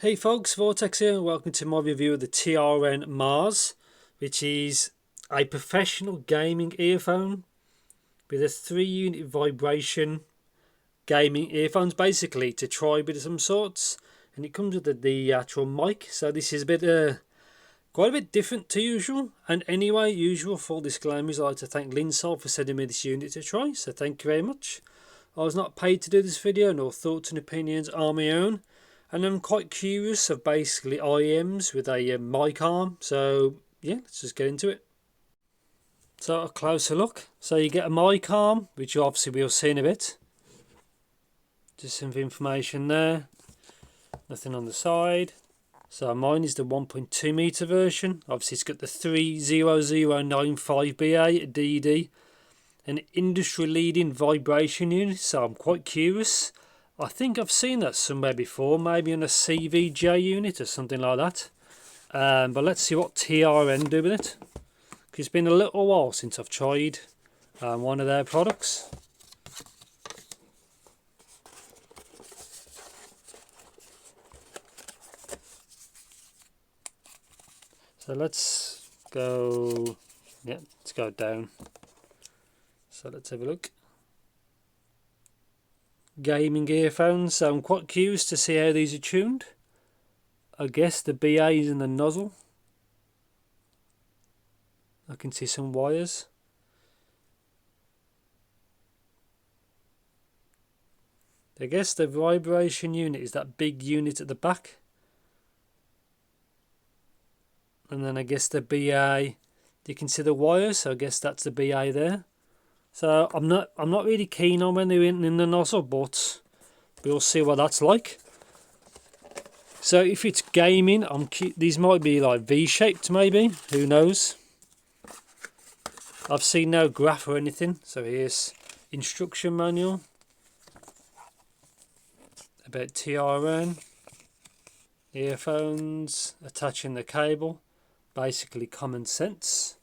Hey folks, Vortex here and welcome to my review of the TRN Mars, which is a professional gaming earphone with a 3-unit vibration gaming earphones, basically to try with some sorts, and it comes with the actual mic. So this is a bit quite a bit different to usual. And anyway, usual full disclaimers, I'd like to thank Linsol for sending me this unit to try, so thank you very much. I was not paid to do this video, nor thoughts and opinions are my own. And I'm quite curious of basically IEMs with a mic arm. So yeah, let's just get into it. So a closer look. So you get a mic arm, which obviously we'll see in a bit. Just some information there. Nothing on the side. So mine is the 1.2 meter version. Obviously it's got the 30095BA DD. An industry leading vibration unit. So I'm quite curious. I think I've seen that somewhere before, maybe on a CVJ unit or something like that. But let's see what TRN do with it. Because it's been a little while since I've tried one of their products. So let's go down. So let's have a look. Gaming earphones, so I'm quite curious to see how these are tuned. I guess the BA is in the nozzle. I can see some wires. I guess the vibration unit is that big unit at the back. And then I guess the BA, you can see the wires, so I guess that's the BA there. So I'm not really keen on when they're in the nozzle, but we'll see what that's like. So if it's gaming, these might be like V-shaped maybe, who knows. I've seen no graph or anything. So here's instruction manual about TRN, earphones, attaching the cable, basically common sense.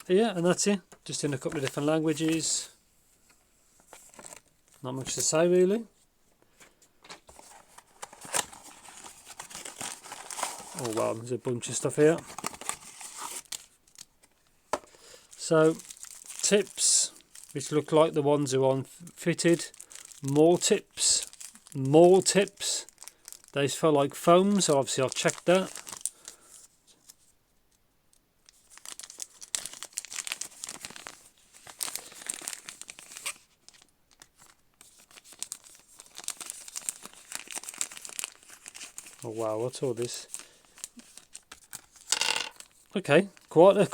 Yeah, and that's it. Just in a couple of different languages. Not much to say really. Oh wow, there's a bunch of stuff here. So tips, which look like the ones who are unfitted. More tips. Those feel like foam, so obviously I'll check that. Oh wow, what's all this? Okay, quite a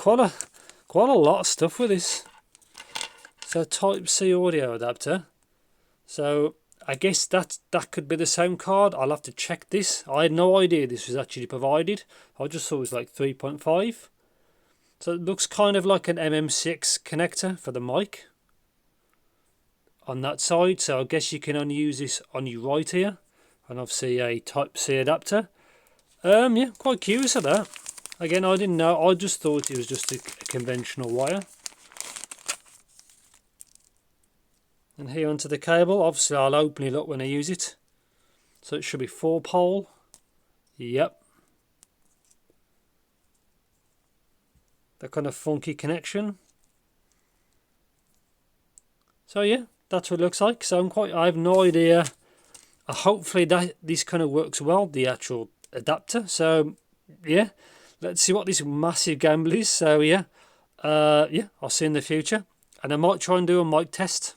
lot of stuff with this. So Type-C audio adapter. So I guess that could be the same card. I'll have to check this. I had no idea this was actually provided. I just thought it was like 3.5. So it looks kind of like an MM6 connector for the mic on that side. So I guess you can only use this on your right ear. And obviously a Type-C adapter. Yeah, quite curious of that. Again, I didn't know. I just thought it was just a conventional wire. And here onto the cable. Obviously, I'll open it up when I use it. So it should be 4-pole. Yep. That kind of funky connection. So yeah, that's what it looks like. So I have no idea. Hopefully this kind of works well, the actual adapter. So yeah, let's see what this massive gamble is. So yeah, I'll see you in the future, and I might try and do a mic test.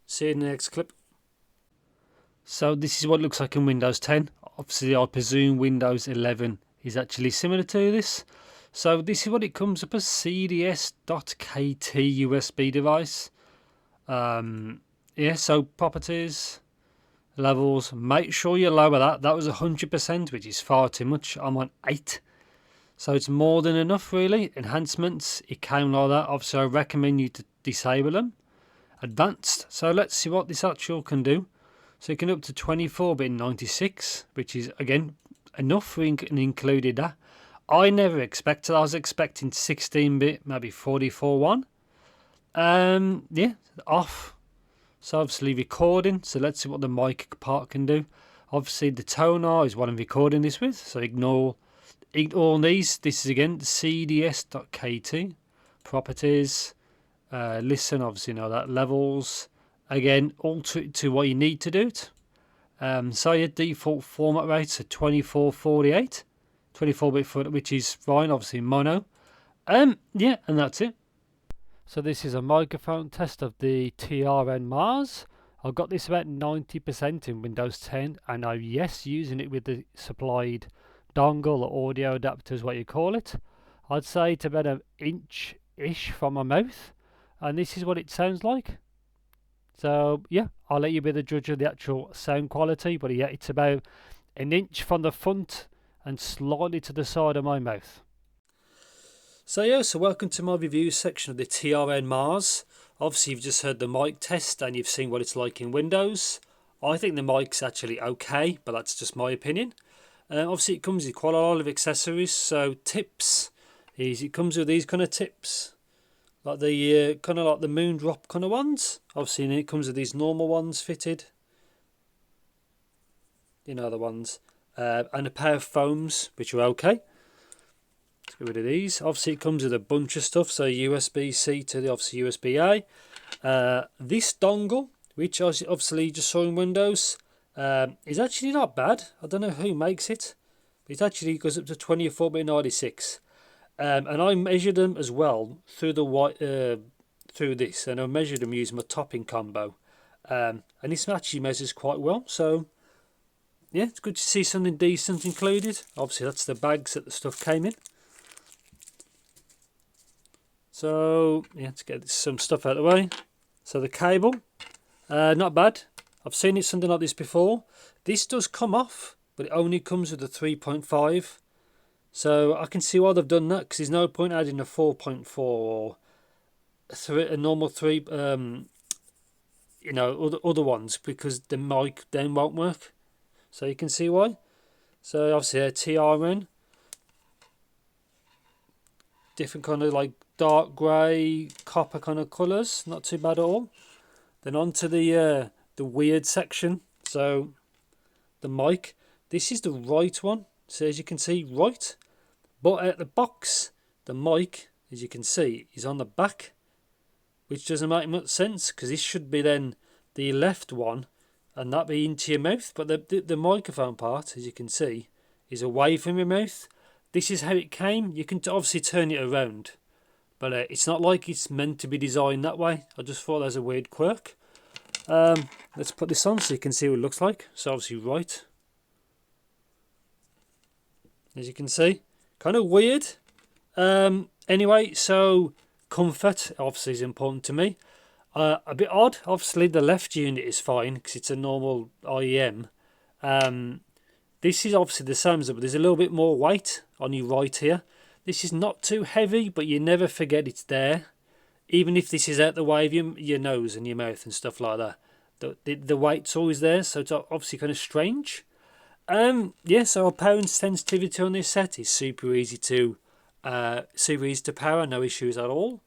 See you in the next clip. So this is what it looks like in Windows 10. Obviously I presume Windows 11 is actually similar to this. So this is what it comes up as: CDS.KT USB device. Yeah, so properties, levels, make sure you lower that. That was 100%, which is far too much. I'm on 8, so it's more than enough really. Enhancements, it came like that. Obviously I recommend you to disable them. Advanced, so let's see what this actual can do. So it can up to 24-bit 96, which is again enough. We included that. I never expected. I was expecting 16-bit, maybe 44.1. Yeah, off. So obviously recording, so let's see what the mic part can do. Obviously the toner is what I'm recording this with, so ignore these. This is again cds.kt, properties, listen, obviously know that, levels, again all to what you need to do it. So your default format rates are 2448, 24-bit foot, which is fine, obviously mono. Yeah, and that's it. So this is a microphone test of the TRN Mars. I've got this about 90% in Windows 10, and I'm using it with the supplied dongle or audio adapter is what you call it. I'd say it's about an inch-ish from my mouth, and this is what it sounds like. So yeah, I'll let you be the judge of the actual sound quality, but yeah, it's about an inch from the front and slightly to the side of my mouth. So yeah, so welcome to my review section of the TRN Mars. Obviously you've just heard the mic test and you've seen what it's like in Windows. I think the mic's actually okay, but that's just my opinion. Obviously it comes with quite a lot of accessories, so tips is it comes with these kind of tips, like the kind of like the moon drop kind of ones. Obviously it comes with these normal ones fitted, you know, the ones, and a pair of foams which are okay. Let's get rid of these. Obviously it comes with a bunch of stuff, so USB-C to the obviously USB-A. This dongle, which I obviously just saw in Windows, is actually not bad. I don't know who makes it, but it actually goes up to 24-bit96. And I measured them as well through the through this, and I measured them using my topping combo, and this actually measures quite well. So yeah, it's good to see something decent included. Obviously that's the bags that the stuff came in. So yeah, let's get some stuff out of the way. So the cable, not bad. I've seen it something like this before. This does come off, but it only comes with a 3.5. So I can see why they've done that, because there's no point adding a 4.4 or a normal 3, you know, other ones, because the mic then won't work. So you can see why. So obviously a TRN, different kind of like dark grey, copper kind of colours, not too bad at all. Then on to the weird section. So the mic, this is the right one. So as you can see, right. But at the box, the mic, as you can see, is on the back, which doesn't make much sense, because this should be then the left one, and that be into your mouth. But the microphone part, as you can see, is away from your mouth. This is how it came. You can obviously turn it around, but it's not like it's meant to be designed that way. I just thought that was a weird quirk. Let's put this on so you can see what it looks like. So obviously right, as you can see, kind of weird. Anyway, so comfort obviously is important to me. A bit odd, obviously the left unit is fine because it's a normal IEM. This is obviously the same, but there's a little bit more weight on your right here. This is not too heavy, but you never forget it's there. Even if this is out the way of your nose and your mouth and stuff like that. The weight's always there, so it's obviously kind of strange. Yeah, so our power sensitivity on this set is super easy to power, no issues at all.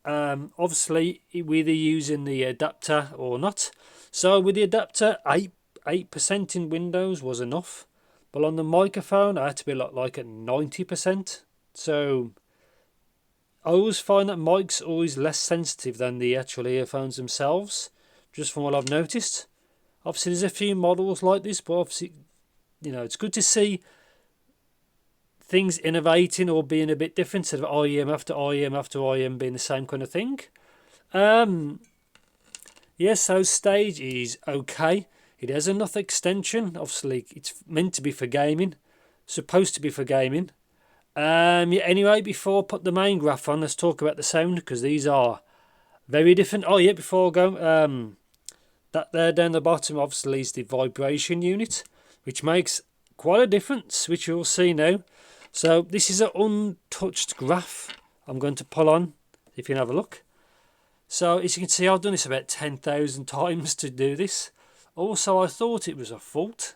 Obviously we're either using the adapter or not. So with the adapter, 8% in Windows was enough, but on the microphone I had to be like at 90%. So I always find that mics are always less sensitive than the actual earphones themselves, just from what I've noticed. Obviously there's a few models like this, but obviously, you know, it's good to see things innovating or being a bit different, instead of IEM after IEM after IEM being the same kind of thing. Yes, so stage is okay. It has enough extension. Obviously it's meant to be for gaming, supposed to be for gaming. Yeah, anyway, before I put the main graph on, let's talk about the sound, because these are very different. Oh yeah, before I go, that there down the bottom obviously is the vibration unit, which makes quite a difference, which you'll see now. So this is an untouched graph I'm going to pull on, if you can have a look. So as you can see, I've done this about 10,000 times to do this. Also, I thought it was a fault,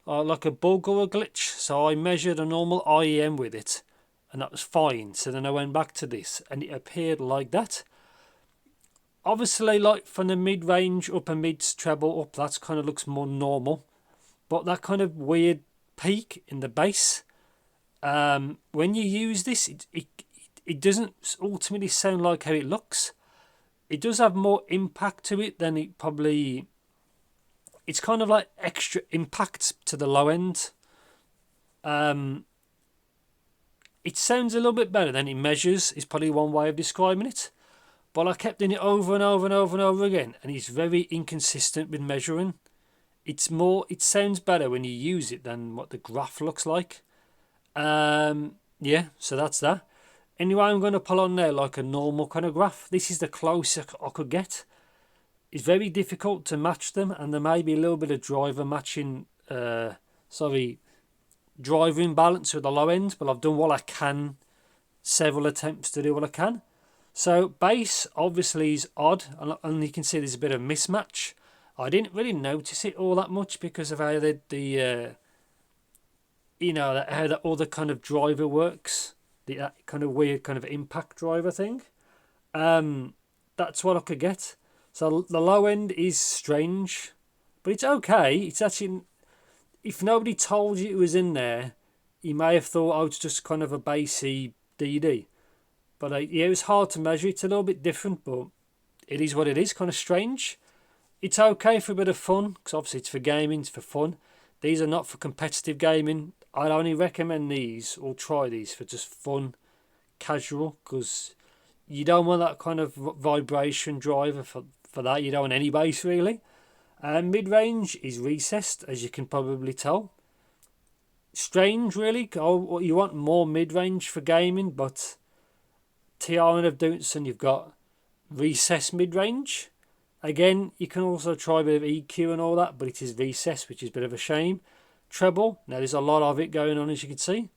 like a bug or a glitch, so I measured a normal IEM with it, and that was fine. So then I went back to this and it appeared like that. Obviously, like from the mid-range, upper mids, treble up, that kind of looks more normal. But that kind of weird peak in the bass, when you use this, it doesn't ultimately sound like how it looks. It does have more impact to it than it probably... It's kind of like extra impact to the low end. It sounds a little bit better than it measures, is probably one way of describing it. But I kept doing it over and over and over and over again, and it's very inconsistent with measuring. It sounds better when you use it than what the graph looks like. Yeah, so that's that. Anyway, I'm going to pull on there like a normal kind of graph. This is the closest I could get. It's very difficult to match them, and there may be a little bit of driver matching, driver imbalance with the low end, but I've done what I can, several attempts to do what I can. So bass obviously is odd, and you can see there's a bit of mismatch. I didn't really notice it all that much because of how how that other kind of driver works, that kind of weird kind of impact driver thing. That's what I could get. So the low end is strange, but it's okay. It's actually, if nobody told you it was in there, you may have thought, oh, it's just kind of a bassy DD. But yeah, it was hard to measure. It's a little bit different, but it is what it is. Kind of strange. It's okay for a bit of fun, because obviously it's for gaming, it's for fun. These are not for competitive gaming. I'd only recommend these, or try these, for just fun, casual, because you don't want that kind of vibration driver for that. You don't want any bass, really. Mid-range is recessed, as you can probably tell. Strange, really. You want more mid-range for gaming, but TRN have done so, you've got recessed mid-range. Again, you can also try a bit of EQ and all that, but it is recessed, which is a bit of a shame. Treble, now there's a lot of it going on, as you can see.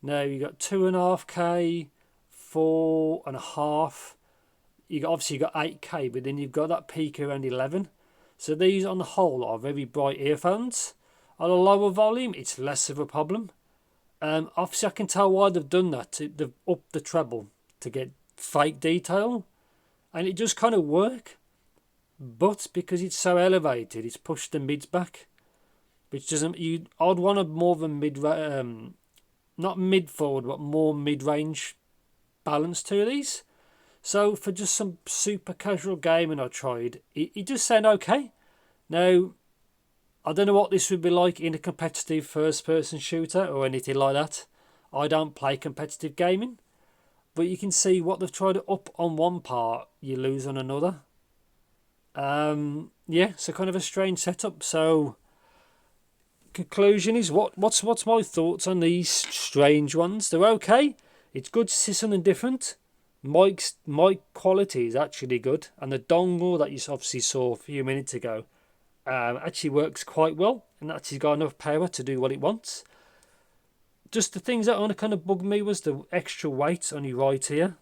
Now you've got 2.5K, 4.5. Obviously you've got 8K, but then you've got that peak around 11. So these on the whole are very bright earphones. On a lower volume, it's less of a problem. Obviously I can tell why they've done that. They've upped the treble to get fake detail, and it does kind of work. But because it's so elevated, it's pushed the mids back, which doesn't. I'd want a more of a not mid forward, but more mid range balance to these. So for just some super casual gaming, I tried. It does sound okay. Now, I don't know what this would be like in a competitive first person shooter or anything like that. I don't play competitive gaming, but you can see what they've tried to up on one part, you lose on another. Yeah, so kind of a strange setup. So conclusion is, what's my thoughts on these strange ones? They're okay. It's good to see something different. Mic quality is actually good, and the dongle that you obviously saw a few minutes ago actually works quite well, and actually got enough power to do what it wants. Just the things that only kind of bugged me was the extra weight on your right here.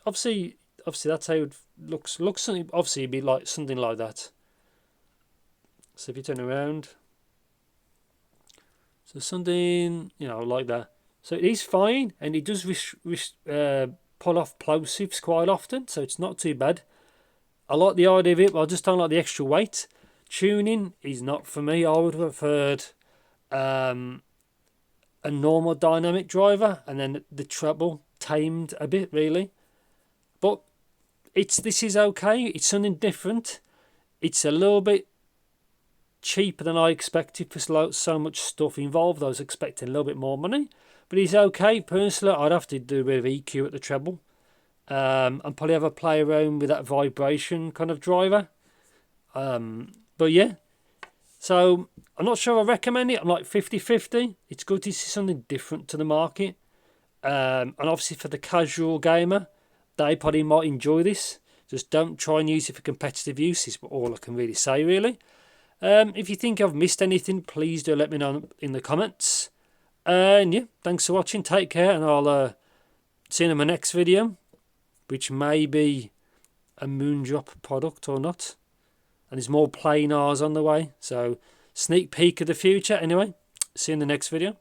Obviously that's how it looks something. Obviously it'd be like something like that. So if you turn around, so something like that. So it is fine, and it does pull off plosives quite often, so it's not too bad. I like the idea of it, but I just don't like the extra weight. Tuning is not for me. I would have preferred a normal dynamic driver, and then the treble tamed a bit, really. But this is okay. It's something different. It's a little bit cheaper than I expected for so much stuff involved. I was expecting a little bit more money, but it's okay. Personally, I'd have to do a bit of EQ at the treble, and probably have a play around with that vibration kind of driver. But yeah, so I'm not sure I recommend it. I'm like 50-50. It's good to see something different to the market, and obviously for the casual gamer, they probably might enjoy this. Just don't try and use it for competitive use, is all I can really say, really. If you think I've missed anything, please do let me know in the comments. And yeah, thanks for watching. Take care, and I'll see you in my next video, which may be a Moondrop product or not. And there's more planars on the way. So, sneak peek of the future. Anyway, see you in the next video.